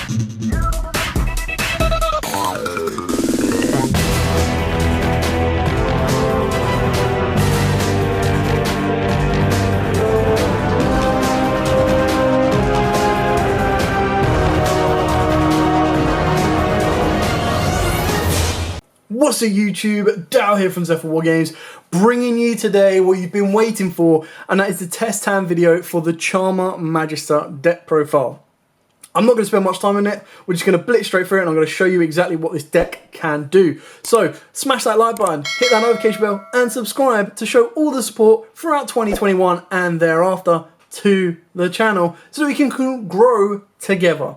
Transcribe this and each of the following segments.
What's up YouTube, Dow here from Zephyr War Games, bringing you today what you've been waiting for, and that is the test hand video for the Charmer Magister deck profile. I'm not going to spend much time on it, we're just going to blitz straight through it and I'm going to show you exactly what this deck can do. So smash that like button, hit that notification bell and subscribe to show all the support throughout 2021 and thereafter to the channel so that we can grow together.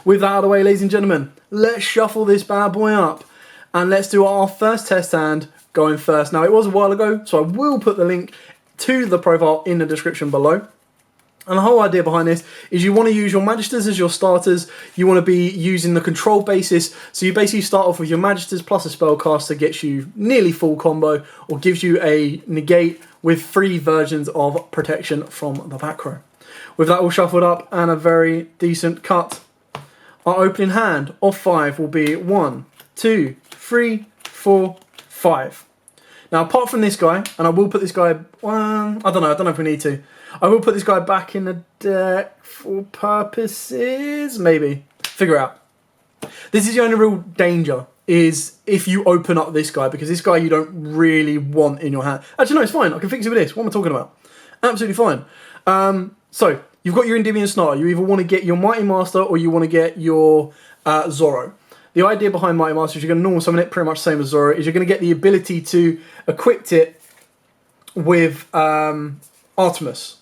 With that out of the way, ladies and gentlemen, let's shuffle this bad boy up. And let's do our first test hand going first. Now, it was a while ago, so I will put the link to the profile in the description below. And the whole idea behind this is you want to use your Magisters as your starters. You want to be using the control basis. So you basically start off with your Magisters plus a spellcaster, gets you nearly full combo, or gives you a negate with 3 versions of protection from the back row. With that all shuffled up and a very decent cut, our opening hand of 5 will be 1, 2, 3, 4, 5. Now, apart from this guy, and I will put this guy, I don't know if we need to. I will put this guy back in the deck for purposes, maybe. Figure out. This is the only real danger, is if you open up this guy, because this guy you don't really want in your hand. Actually, no, it's fine. I can fix it with this. What am I talking about? Absolutely fine. So, you've got your Endymion Starter. You either want to get your Mighty Master or you want to get your Zorro. The idea behind Mighty Master is you're going to normal summon it, pretty much the same as Zorro, is you're going to get the ability to equip it with Artemis.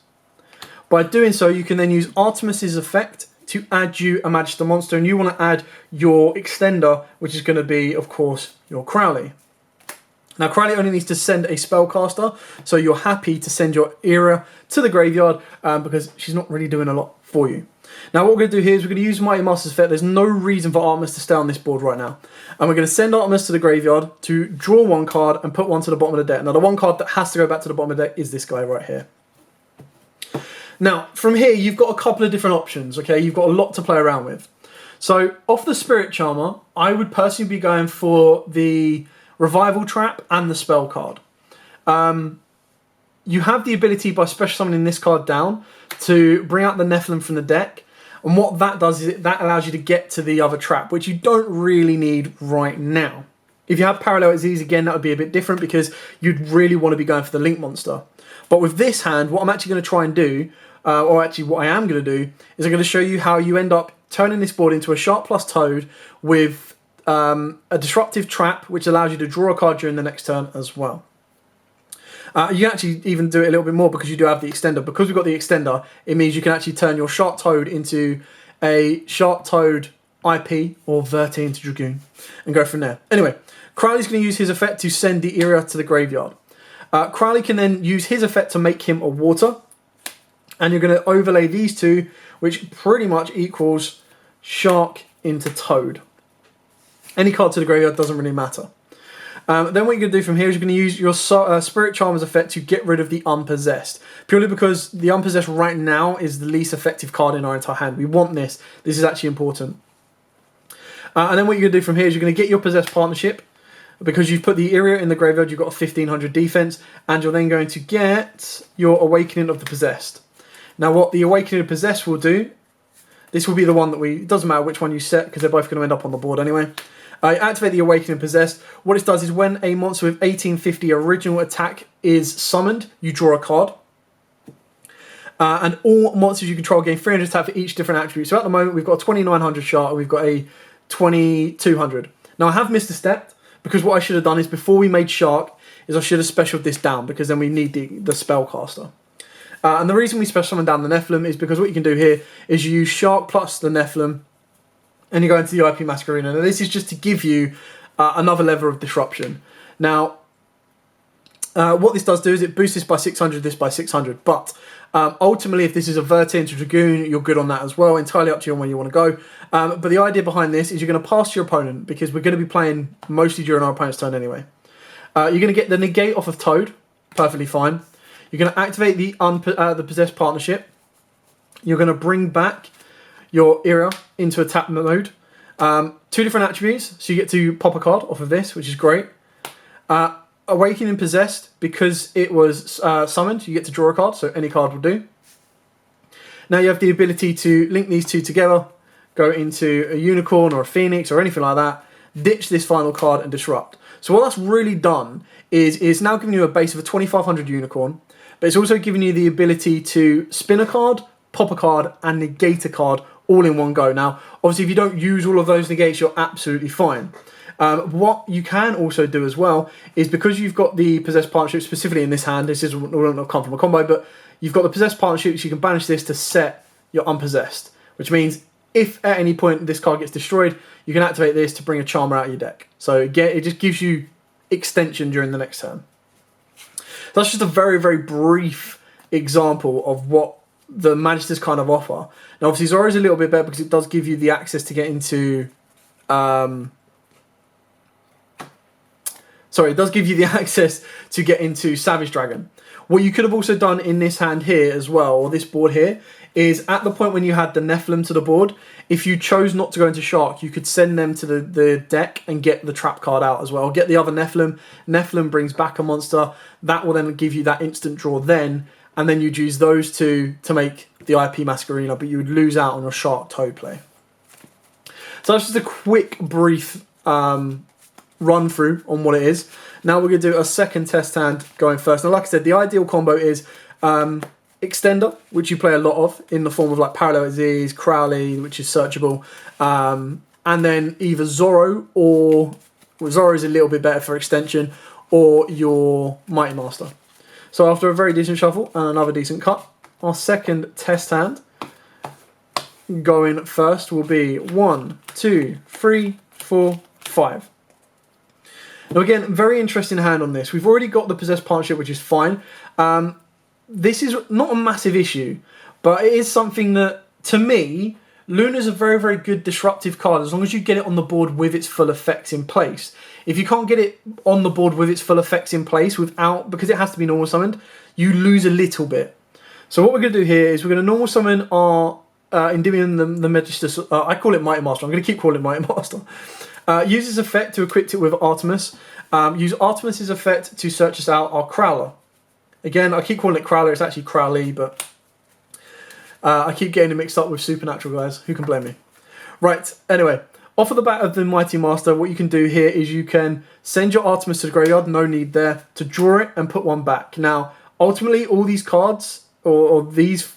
By doing so, you can then use Artemis's effect to add you a Magister monster, and you want to add your extender, which is going to be, of course, your Crowley. Now, Crowley only needs to send a spellcaster, so you're happy to send your Era to the graveyard because she's not really doing a lot for you. Now, what we're going to do here is we're going to use Mighty Master's effect. There's no reason for Artemis to stay on this board right now. And we're going to send Artemis to the graveyard to draw 1 card and put 1 to the bottom of the deck. Now, the 1 card that has to go back to the bottom of the deck is this guy right here. Now, from here, you've got a couple of different options, okay? You've got a lot to play around with. So, off the Spirit Charmer, I would personally be going for the Revival Trap and the Spell card. You have the ability, by special summoning this card down, to bring out the Nephilim from the deck. And what that does is that allows you to get to the other trap, which you don't really need right now. If you have Parallel Disease, again, that would be a bit different because you'd really want to be going for the Link Monster. But with this hand, what I'm actually going to try and do, or actually what I am going to do, is I'm going to show you how you end up turning this board into a Shark plus Toad with a Disruptive Trap, which allows you to draw a card during the next turn as well. You can actually even do it a little bit more because you do have the extender. Because we've got the extender, it means you can actually turn your Shark Toad into a Shark Toad IP or Verti into Dragoon and go from there. Anyway, Crowley's going to use his effect to send the Era to the graveyard. Crowley can then use his effect to make him a water. And you're going to overlay these two, which pretty much equals Shark into Toad. Any card to the graveyard doesn't really matter. Then what you're going to do from here is you're going to use your Spirit Charmer's effect to get rid of the Unpossessed. Purely because the Unpossessed right now is the least effective card in our entire hand. We want this. This is actually important. And then what you're going to do from here is you're going to get your Possessed Partnership. Because you've put the Era in the graveyard, you've got a 1500 defense. And you're then going to get your Awakening of the Possessed. Now what the Awakening of the Possessed will do, this will be the one that it doesn't matter which one you set because they're both going to end up on the board anyway. Activate the Awakening Possessed. What it does is when a monster with 1850 original attack is summoned, you draw a card. And all monsters you control gain 300 attack for each different attribute. So at the moment we've got a 2900 Shark and we've got a 2200. Now I have missed a step because what I should have done is before we made Shark is I should have specialed this down because then we need the Spellcaster. And the reason we special summon down the Nephilim is because what you can do here is you use Shark plus the Nephilim and you go into the IP Masquerena. Now this is just to give you another level of disruption. Now, what this does do is it boosts this by 600, this by 600. But ultimately, if this is a Verti into Dragoon, you're good on that as well. Entirely up to you on where you want to go. But the idea behind this is you're going to pass your opponent because we're going to be playing mostly during our opponent's turn anyway. You're going to get the negate off of Toad. Perfectly fine. You're going to activate the Possessed Partnership. You're going to bring back your era into attack mode. 2 different attributes, so you get to pop a card off of this, which is great. Awakening Possessed, because it was summoned, you get to draw a card, so any card will do. Now you have the ability to link these two together, go into a Unicorn or a Phoenix or anything like that, ditch this final card and disrupt. So what that's really done is it's now giving you a base of a 2500 Unicorn, but it's also giving you the ability to spin a card, pop a card, and negate a card all in one go. Now, obviously, if you don't use all of those negates, you're absolutely fine. What you can also do as well is, because you've got the Possessed Partnership specifically in this hand, this will not come from a combo, but you've got the Possessed Partnership, so you can banish this to set your Unpossessed, which means if at any point this card gets destroyed, you can activate this to bring a Charmer out of your deck. So again, it just gives you extension during the next turn. That's just a very, very brief example of what the Magistus kind of offer. Now, obviously, Zoro's a little bit better because it does give you the access to get into... it does give you the access to get into Savage Dragon. What you could have also done in this hand here as well, or this board here, is at the point when you had the Nephilim to the board, if you chose not to go into Shark, you could send them to the deck and get the trap card out as well. Get the other Nephilim. Nephilim brings back a monster. That will then give you that instant draw then, and then you'd use those two to make the IP Masquerena, but you would lose out on your Shark Toad play. So that's just a quick, brief run through on what it is. Now we're going to do a second test hand going first. Now, like I said, the ideal combo is Extender, which you play a lot of in the form of like Parallel Disease, Crowley, which is searchable, and then either Zoro, or Zoro is a little bit better for extension, or your Mighty Master. So after a very decent shuffle and another decent cut, our second test hand going first will be 1, 2, 3, 4, 5. Now again, very interesting hand on this. We've already got the Possessed Partnership, which is fine. This is not a massive issue, but it is something that, to me, Luna's a very, very good disruptive card as long as you get it on the board with its full effects in place. If you can't get it on the board with its full effects in place without, because it has to be normal summoned, you lose a little bit. So what we're going to do here is we're going to normal summon our Endymion the Magistus. I call it Mighty Master. I'm going to keep calling it Mighty Master. Use this effect to equip it with Artemis. Use Artemis's effect to search us out our Crowler. Again, I keep calling it Crowler. It's actually Crowley, but I keep getting it mixed up with Supernatural, guys. Who can blame me? Right, anyway. Off of the bat of the Mighty Master, what you can do here is you can send your Artemis to the graveyard. No need there. To draw it and put one back. Now, ultimately, all these cards, or these,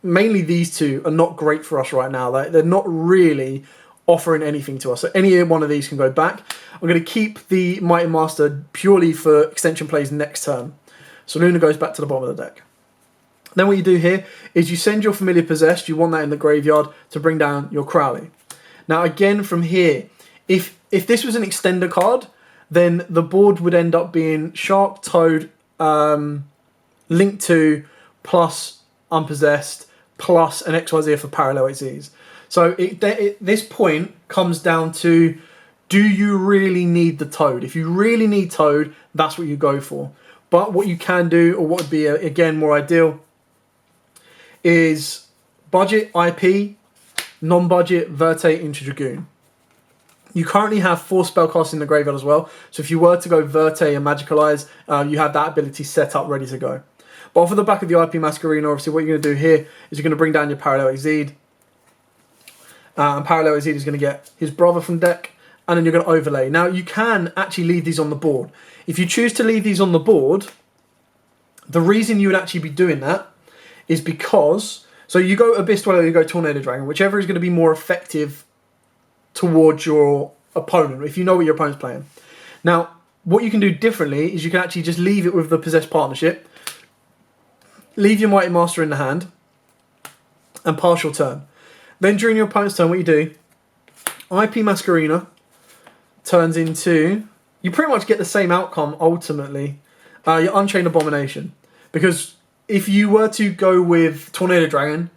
mainly these two, are not great for us right now. They're not really offering anything to us. So any one of these can go back. I'm going to keep the Mighty Master purely for extension plays next turn. So Luna goes back to the bottom of the deck. Then what you do here is you send your Familiar Possessed. You want that in the graveyard to bring down your Crowley. Now again from here, if this was an extender card, then the board would end up being Shark, Toad, Link 2, plus Unpossessed, plus an XYZ for Parallel Disease. So this point comes down to, do you really need the Toad? If you really need Toad, that's what you go for. But what you can do, or what would be, again, more ideal, is budget IP, non-budget Verte into Dragoon. You currently have 4 spellcasts in the graveyard as well. So if you were to go Verte and Magicalize, you have that ability set up, ready to go. But off of the back of the IP Masquerena, obviously what you're going to do here is you're going to bring down your Parallel Exceed. And Parallel Exceed is going to get his brother from deck, and then you're going to overlay. Now, you can actually leave these on the board. If you choose to leave these on the board, the reason you would actually be doing that is because, so you go Abyss Dweller, you go Tornado Dragon, whichever is going to be more effective towards your opponent, if you know what your opponent's playing. Now, what you can do differently is you can actually just leave it with the Possessed Partnership, leave your Mighty Master in the hand, and pass your turn. Then during your opponent's turn, what you do, IP Masquerena turns into, you pretty much get the same outcome ultimately, your Unchained Abomination. Because if you were to go with Tornado Dragon,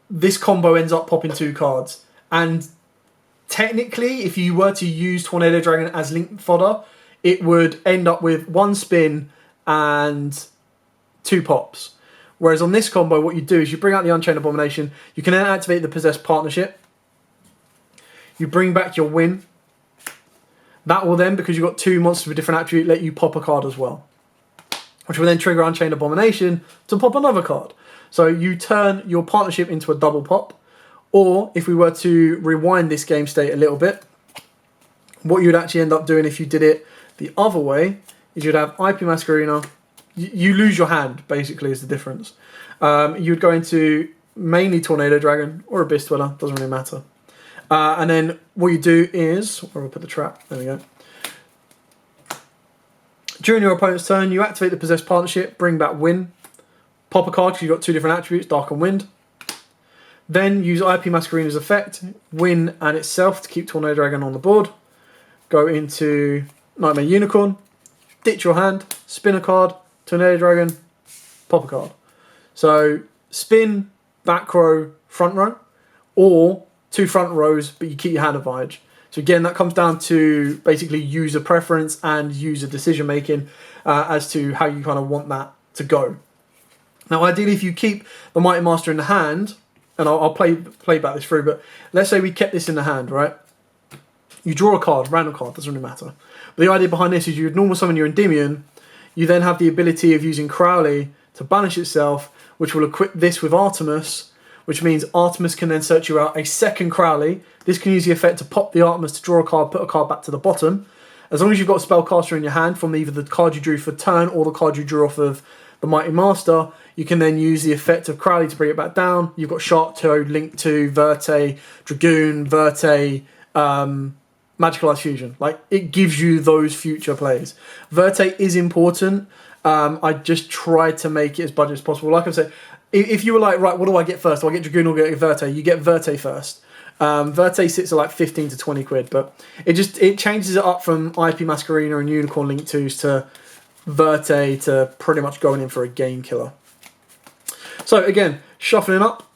this combo ends up popping 2 cards. And technically, if you were to use Tornado Dragon as link fodder, it would end up with 1 spin and 2 pops. Whereas on this combo, what you do is you bring out the Unchained Abomination. You can then activate the Possessed Partnership. You bring back your Win. That will then, because you've got 2 monsters with different attribute, let you pop a card as well, which will then trigger Unchained Abomination to pop another card. So you turn your partnership into a double pop. Or if we were to rewind this game state a little bit, what you'd actually end up doing if you did it the other way is you'd have IP Masquerena. You lose your hand, basically, is the difference. You'd go into mainly Tornado Dragon or Abyss Dweller, doesn't really matter. And then what you do is, where will I put the trap? There we go. During your opponent's turn, you activate the Possessed Partnership, bring back Win, pop a card because you've got 2 different attributes, Dark and Wind. Then use IP Masquerena's effect, Win and itself to keep Tornado Dragon on the board. Go into Nightmare Unicorn, ditch your hand, spin a card, Tornado Dragon, pop a card. So spin, back row, front row, or 2 front rows, but you keep your hand advantage. So again, that comes down to basically user preference and user decision making as to how you kind of want that to go. Now, ideally, if you keep the Mighty Master in the hand, and I'll play back this through, but let's say we kept this in the hand, right? You draw a card, random card, doesn't really matter. But the idea behind this is you would normal summon your Endymion. You then have the ability of using Crowley to banish itself, which will equip this with Artemis, which means Artemis can then search you out a second Crowley. This can use the effect to pop the Artemis to draw a card, put a card back to the bottom. As long as you've got a Spellcaster in your hand from either the card you drew for turn or the card you drew off of the Mighty Master, you can then use the effect of Crowley to bring it back down. You've got Shark Toad, Link 2, Verte, Dragoon, Verte, Magical Ice Fusion. Like, it gives you those future plays. Verte is important. I just try to make it as budget as possible. Like I said, if you were like, right, what do I get first? Do I get Dragoon or get Verte? You get Verte first. Verte sits at like 15 to 20 quid, but it changes it up from IP Masquerena and Unicorn Link 2s to Verte to pretty much going in for a game killer. So again, shuffling up,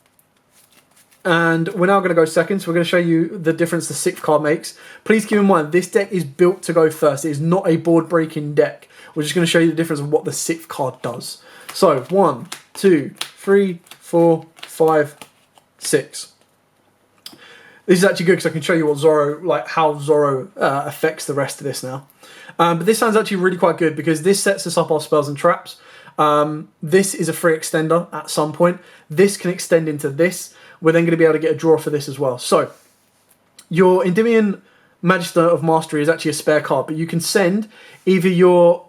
and we're now going to go second, so we're going to show you the difference the 6th card makes. Please keep in mind, this deck is built to go first. It is not a board-breaking deck. We're just going to show you the difference of what the 6th card does. So, 1, 2, 3, 4, 5, 6. This is actually good because I can show you what Zorro, like how Zorro affects the rest of this now. But this sounds actually really quite good because this sets us up our spells and traps. This is a free extender at some point. This can extend into this. We're then going to be able to get a draw for this as well. So, your Endymion Magister of Mastery is actually a spare card, but you can send either your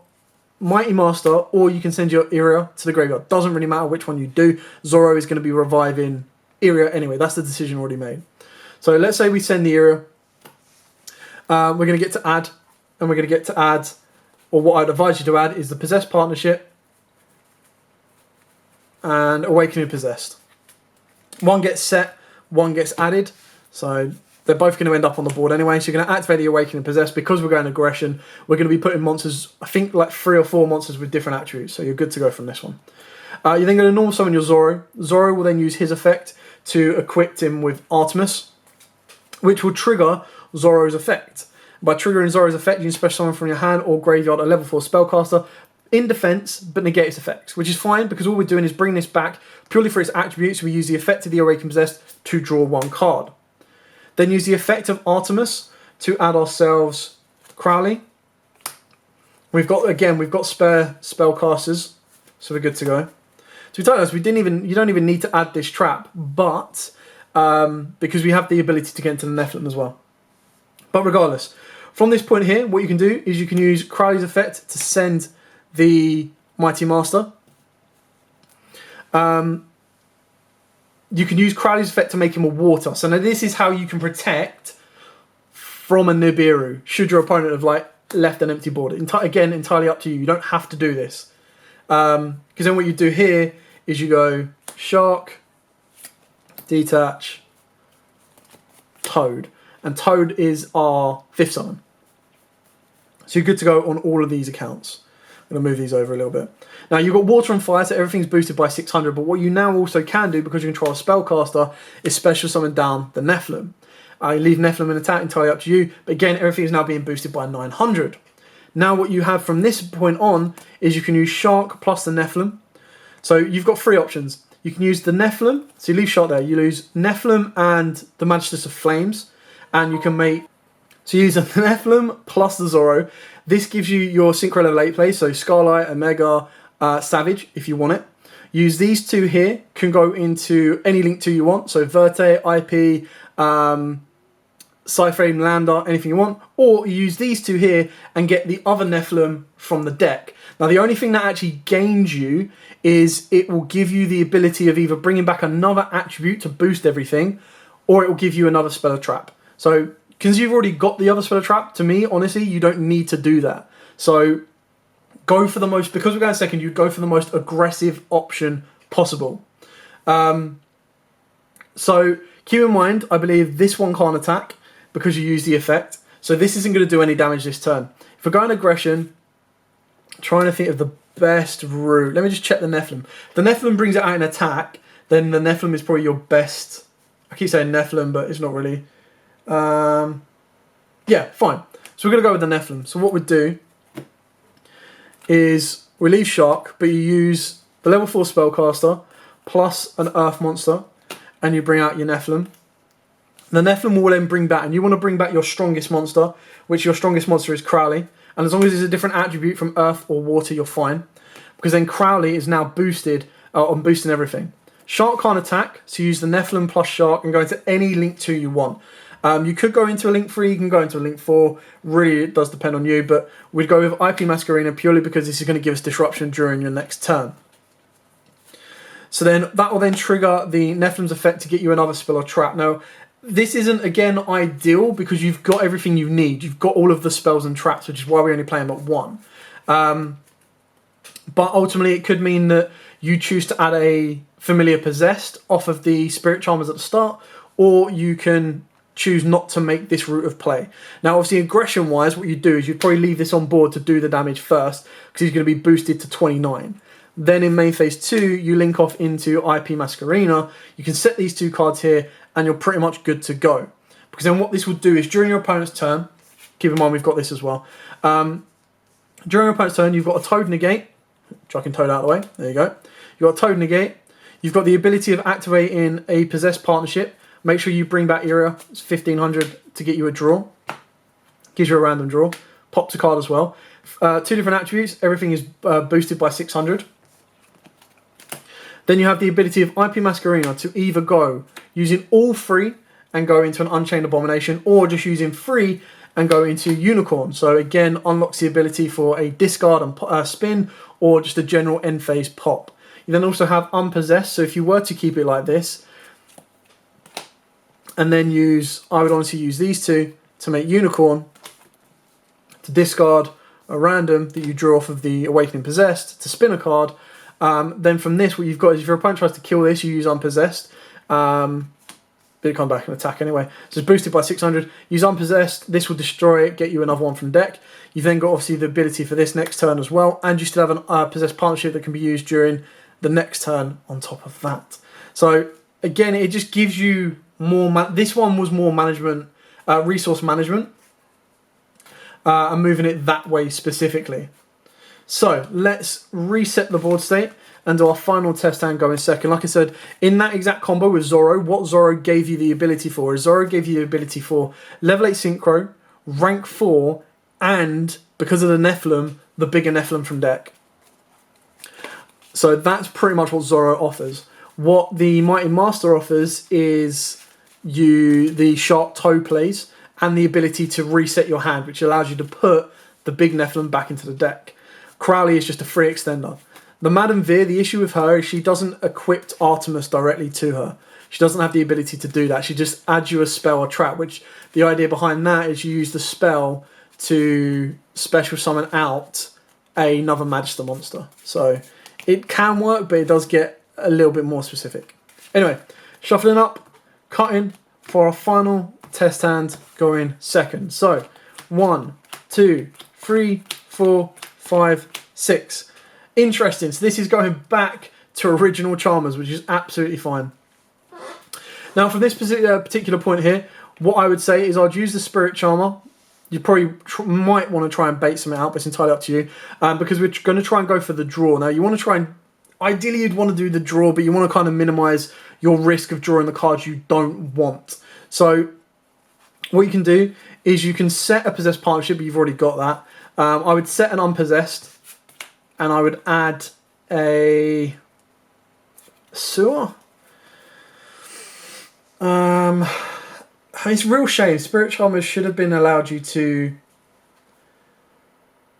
Mighty Master or you can send your Iria to the graveyard. Doesn't really matter which one you do. Zorro is going to be reviving Iria anyway. That's the decision already made. So, let's say we send the Iria. We're going to get to add, and we're going to get to add, or what I'd advise you to add is the Possessed Partnership and Awakening Possessed. One gets set, one gets added. So they're both going to end up on the board anyway. So you're going to activate the Awakening Possessed. Because we're going aggression, we're going to be putting monsters, I think like 3 or 4 monsters with different attributes. So you're good to go from this one. You're then going to normal summon your Zorro. Zorro will then use his effect to equip him with Artemis, which will trigger Zorro's effect. By triggering Zorro's effect, you can special summon from your hand or graveyard a level 4 spellcaster in defense, but negate its effects, which is fine because all we're doing is bringing this back purely for its attributes. We use the effect of the Awakened Possessed to draw 1 card. Then use the effect of Artemis to add ourselves Crowley. We've got spare spellcasters, so we're good to go. To be totally honest, you don't even need to add this trap, but because we have the ability to get into the Nephilim as well. But regardless, from this point here, what you can do is you can use Crowley's effect to send the Mighty Master. You can use Crowley's effect to make him a water. So now this is how you can protect from a Nibiru should your opponent have like left an empty board. Again, entirely up to you. You don't have to do this. Because then what you do here is you go Shark, Detach, Toad. And Toad is our 5th summon. So you're good to go on all of these accounts. I'm going to move these over a little bit. Now, you've got Water and Fire, so everything's boosted by 600. But what you now also can do, because you control a Spellcaster, is special summon down the Nephilim. You leave Nephilim in attack, entirely up to you. But again, everything is now being boosted by 900. Now, what you have from this point on is you can use Shark plus the Nephilim. So you've got three options. You can use the Nephilim, so you leave Shark there. You lose Nephilim and the Magistus of Flames, and you can make. So you use the Nephilim plus the Zoro. This gives you your Synchro level 8 plays, so Scarlight, Omega, Savage, if you want it. Use these two here, can go into any Link 2 you want, so Verte, IP, Cyframe, Lambda, anything you want. Or you use these two here and get the other Nephilim from the deck. Now the only thing that actually gains you is it will give you the ability of either bringing back another attribute to boost everything, or it will give you another spell or trap. So, because you've already got the other spell or trap, to me, honestly, you don't need to do that. So, go for the most, because we're going second, you go for the most aggressive option possible. So, keep in mind, I believe this one can't attack because you use the effect. So this isn't going to do any damage this turn. If we're going aggression, trying to think of the best route. Let me just check the Nephilim. If the Nephilim brings it out in attack, then the Nephilim is probably your best. I keep saying Nephilim, but it's not really. Yeah, fine. So we're going to go with the Nephilim. So what we do is we leave Shark, but you use the level 4 spellcaster plus an Earth monster, and you bring out your Nephilim. The Nephilim will then bring back, and you want to bring back your strongest monster, which your strongest monster is Crowley. And as long as it's a different attribute from Earth or Water, you're fine. Because then Crowley is now boosted on boosting everything. Shark can't attack, so you use the Nephilim plus Shark and go into any Link 2 you want. You could go into a Link 3, you can go into a Link 4. Really, it does depend on you, but we'd go with IP Masquerena purely because this is going to give us disruption during your next turn. So then that will then trigger the Nephilim's effect to get you another spell or trap. Now, this isn't, again, ideal because you've got everything you need. You've got all of the spells and traps, which is why we only play them at 1. But ultimately, it could mean that you choose to add a Familiar Possessed off of the Spirit Charmers at the start, or you can choose not to make this route of play. Now, obviously, aggression-wise, what you do is you'd probably leave this on board to do the damage first, because he's going to be boosted to 29. Then in main phase 2, you link off into IP Masquerena. You can set these two cards here, and you're pretty much good to go. Because then what this will do is during your opponent's turn, keep in mind we've got this as well. During your opponent's turn, you've got a Toad Negate, which I can toad out of the way. There you go. You've got a Toad Negate. You've got the ability of activating a Possessed Partnership. Make sure you bring back Era. It's 1500 to get you a draw. Gives you a random draw. Pops a card as well. 2 different attributes. Everything is boosted by 600. Then you have the ability of IP Masquerena to either go using all 3 and go into an Unchained Abomination, or just using 3 and go into Unicorn. So again, unlocks the ability for a discard and spin, or just a general end phase pop. You then also have Unpossessed, so if you were to keep it like this, and then I would honestly use these two to make Unicorn, to discard a random that you draw off of the Awakening Possessed, to spin a card. Then from this, what you've got is if your opponent tries to kill this, you use Unpossessed. But it comes back and attack anyway. So it's boosted by 600. Use Unpossessed. This will destroy it, get you another one from deck. You've then got obviously the ability for this next turn as well. And you still have a Possessed Partnership that can be used during the next turn on top of that. So again, it just gives you more. This one was more management, resource management. And moving it that way specifically. So let's reset the board state and do our final test hand go in second. Like I said, in that exact combo with Zoro, what Zoro gave you the ability for is Zoro gave you the ability for level 8 Synchro, rank 4, and because of the Nephilim, the bigger Nephilim from deck. So that's pretty much what Zoro offers. What the Mighty Master offers is the Shark Toe plays and the ability to reset your hand, which allows you to put the big Nephilim back into the deck. Crowley is just a free extender. The Madam Veer, the issue with her is she doesn't equip Artemis directly to her. She doesn't have the ability to do that. She just adds you a spell or trap, which the idea behind that is you use the spell to special summon out another Magister monster. So it can work, but it does get a little bit more specific. Anyway, shuffling up, cutting for our final test hand going second. So 1, 2, 3, 4, 5, 6. Interesting. So this is going back to original Charmers, which is absolutely fine. Now, from this particular point here, what I would say is I'd use the Spirit Charmer. You probably might want to try and bait something out, but it's entirely up to you. Because we're going to try and go for the draw. Now, you want to try and ideally you'd want to do the draw, but you want to kind of minimize your risk of drawing the cards you don't want. So what you can do is you can set a possessed partnership, but you've already got that. I would set an unpossessed, and I would add a sewer. It's a real shame. Spirit Charmers should have been allowed you to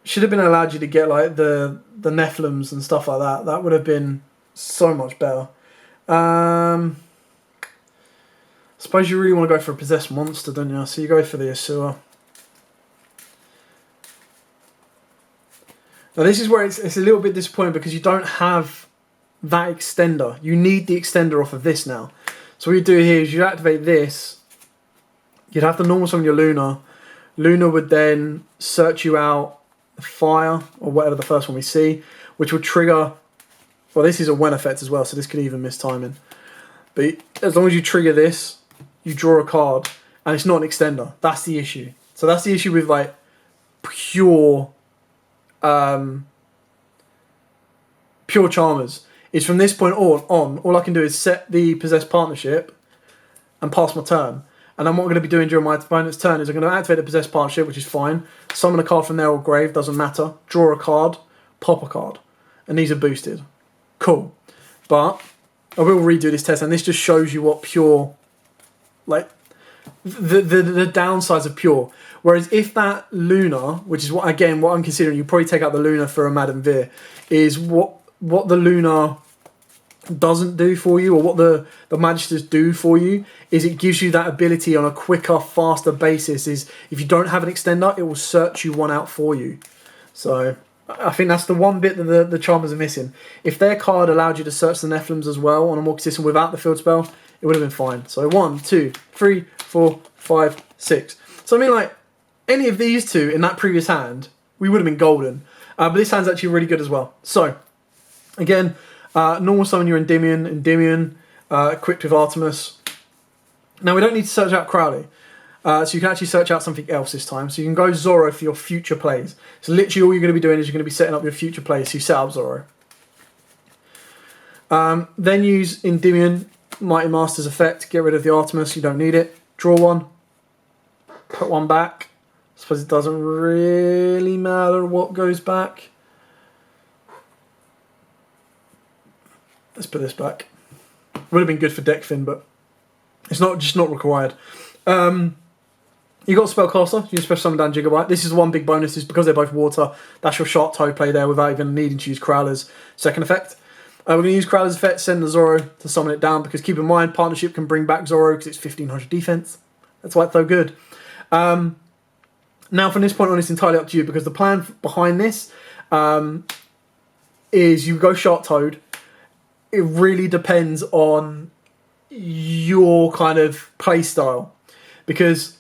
get like the Nephilims and stuff like that. That would have been so much better. Suppose you really want to go for a possessed monster, don't you? So you go for the Asura. Now this is where it's a little bit disappointing because you don't have that extender. You need the extender off of this now. So what you do here is you activate this. You'd have to normal summon your Luna. Luna would then search you out fire or whatever the first one we see, which would trigger. Well, this is a when effect as well, so this could even miss timing. But as long as you trigger this, you draw a card, and it's not an extender. That's the issue. So that's the issue with like pure Charmers. Is from this point on, all I can do is set the possessed partnership and pass my turn. And then what I'm going to be doing during my opponent's turn is I'm going to activate the possessed partnership, which is fine. Summon a card from there or grave, doesn't matter. Draw a card, pop a card. And these are boosted. Cool. But I will redo this test, and this just shows you what pure, like, the downsides of pure. Whereas if that Luna, which is what I'm considering, you probably take out the Luna for a Madam Veer, is what the Luna doesn't do for you, or what the Magistus do for you, is it gives you that ability on a quicker, faster basis. Is if you don't have an extender, it will search you one out for you. So I think that's the one bit that the Charmers are missing. If their card allowed you to search the Nephilims as well on a more consistent without the field spell, it would have been fine. So 1, 2, 3, 4, 5, 6. So I mean, like, any of these two in that previous hand, we would have been golden. But this hand's actually really good as well. So again, normal summon your Endymion, equipped with Artemis. Now we don't need to search out Crowley. So you can actually search out something else this time. So you can go Zorro for your future plays. So literally all you're going to be doing is you're going to be setting up your future plays. So you set up Zorro. Then use Endymion, Mighty Master's effect. Get rid of the Artemis. You don't need it. Draw one. Put one back. I suppose it doesn't really matter what goes back. Let's put this back. Would have been good for deck fin, but it's just not required. You got Spellcaster. You can special summon down Gigabyte. This is the one big bonus, is because they're both water. That's your Shark Toad play there without even needing to use Crowler's second effect. We're going to use Crowler's effect, send the Zorro to summon it down, because keep in mind, partnership can bring back Zorro because it's 1500 defense. That's why it's so good. Now from this point on, it's entirely up to you, because the plan behind this is you go Shark Toad. It really depends on your kind of play style, because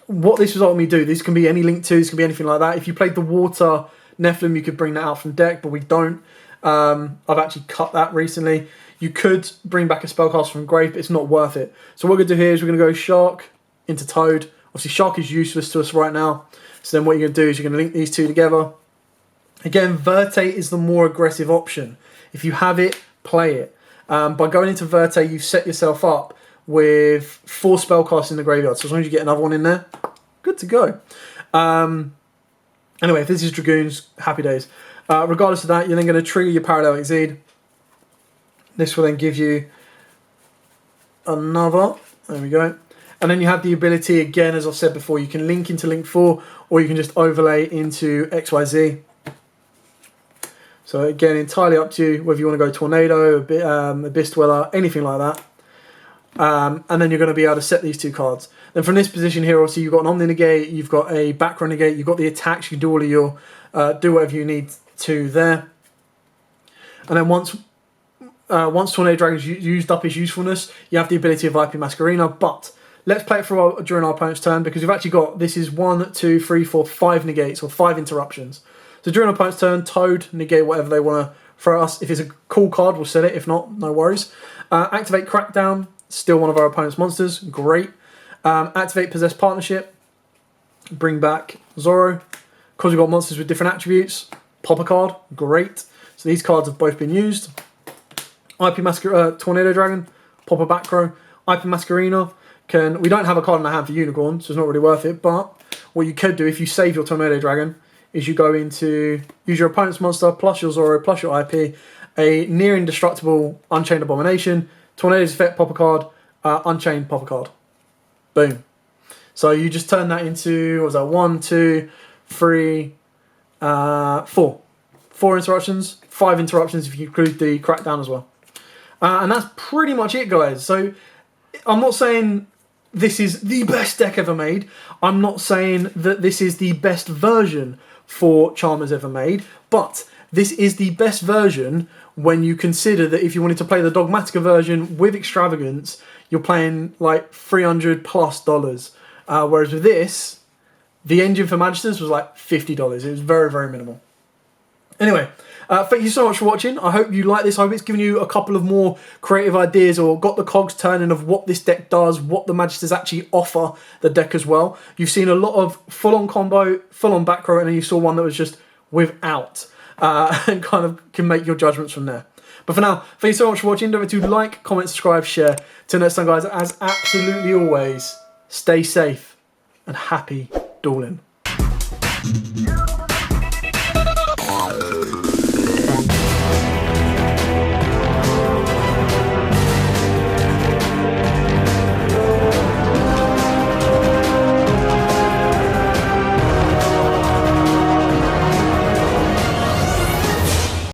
what this will ultimately do, this can be any Link 2, this can be anything like that. If you played the water Nephilim, you could bring that out from deck, but we don't. I've actually cut that recently. You could bring back a Spellcaster from grave, but it's not worth it. So what we're going to do here is we're going to go Shark into Toad. Obviously Shark is useless to us right now, so then what you're going to do is you're going to link these two together. Again, Vertate is the more aggressive option. If you have it, play it. By going into Vertate, you've set yourself up with 4 spellcasts in the graveyard. So as long as you get another one in there, good to go. Anyway, if this is Dragoons, happy days. Regardless of that, you're then going to trigger your Parallel Exceed. This will then give you another. There we go. And then you have the ability, again, as I've said before, you can link into Link 4, or you can just overlay into XYZ. So again, entirely up to you, whether you want to go Tornado, Abyss Dweller, anything like that. And then you're going to be able to set these two cards. Then from this position here, obviously you've got an Omni Negate, you've got a back row negate, you've got the attacks, you can do all of your, do whatever you need to there. And then once Tornado Dragon's used up his usefulness, you have the ability of IP Masquerena. But let's play it during our opponent's turn, because we've actually got, this is 1, 2, 3, 4, 5 negates, or 5 interruptions. So during our opponent's turn, Toad, negate whatever they want to throw at us. If it's a cool card, we'll set it. If not, no worries. Activate Crackdown, still one of our opponent's monsters. Great. Activate Possessed Partnership. Bring back Zorro. Because we've got monsters with different attributes, pop a card. Great. So these cards have both been used. Tornado Dragon, pop a back row. IP Masquerena we don't have a card in our hand for Unicorn, so it's not really worth it, but what you could do if you save your Tornado Dragon is you go into, use your opponent's monster, plus your Zoro, plus your IP, a near indestructible Unchained Abomination, Tornado's effect, pop a card, Unchained, pop a card. Boom. So you just turn that into, what was that, 1, 2, 3, 4. 4 interruptions, 5 interruptions if you include the Crackdown as well. And that's pretty much it, guys. So I'm not saying this is the best deck ever made. I'm not saying that this is the best version for Charmers ever made, but this is the best version when you consider that if you wanted to play the Dogmatica version with Extravagance, you're playing like $300+. Whereas with this, the engine for Magistus was like $50. It was very, very minimal. Anyway, thank you so much for watching. I hope you like this. I hope it's given you a couple of more creative ideas or got the cogs turning of what this deck does, what the Magisters actually offer the deck as well. You've seen a lot of full-on combo, full-on back row, and then you saw one that was just without, and kind of can make your judgments from there. But for now, thank you so much for watching. Don't forget to like, comment, subscribe, share. Till next time, guys, as absolutely always, stay safe and happy dueling.